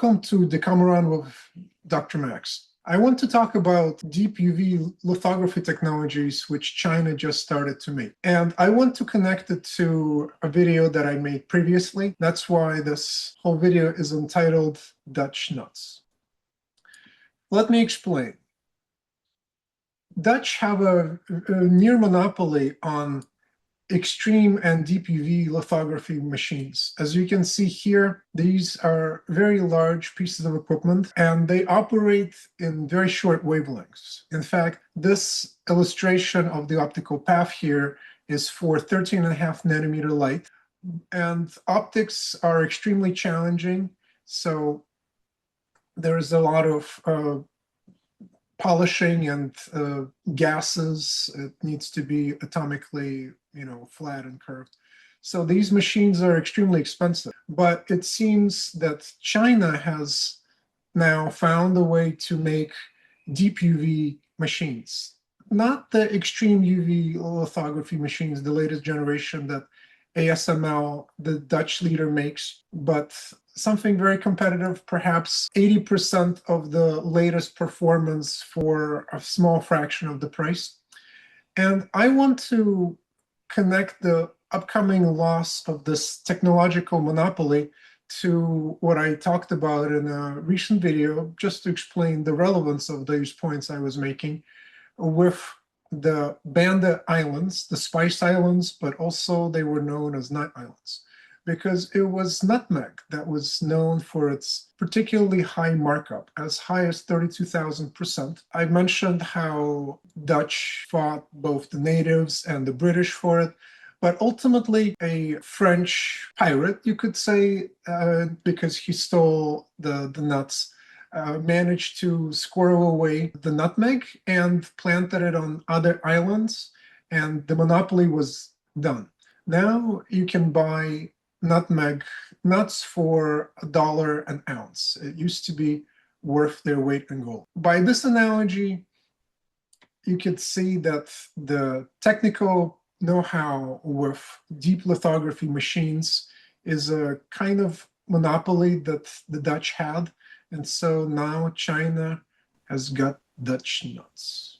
Welcome to Decameron with Dr. Max. I want to talk about deep UV lithography technologies which China just started to make. And I want to connect it to a video that I made previously. That's why this whole video is entitled Dutch Nuts. Let me explain. Dutch have a near monopoly on extreme and deep UV lithography machines. As you can see here, these are very large pieces of equipment and they operate in very short wavelengths. In fact, this illustration of the optical path here is for 13.5 nanometer light, and optics are extremely challenging. So there's a lot of polishing and gases. It needs to be atomically, flat and curved. So these machines are extremely expensive. But it seems that China has now found a way to make deep UV machines. Not the extreme UV lithography machines, the latest generation that ASML, the Dutch leader, makes, but something very competitive, perhaps 80% of the latest performance for a small fraction of the price. And I want to connect the upcoming loss of this technological monopoly to what I talked about in a recent video, just to explain the relevance of these points I was making with the Banda Islands, the Spice Islands, but also they were known as Nut Islands, because it was nutmeg that was known for its particularly high markup, as high as 32,000%. I mentioned how Dutch fought both the natives and the British for it, but ultimately a French pirate, you could say, because he stole the nuts, managed to squirrel away the nutmeg and planted it on other islands, and the monopoly was done. Now you can buy nutmeg nuts for $1 an ounce. It used to be worth their weight in gold. By this analogy, you could see that the technical know-how with deep lithography machines is a kind of monopoly that the Dutch had. And so now China has got Dutch nuts.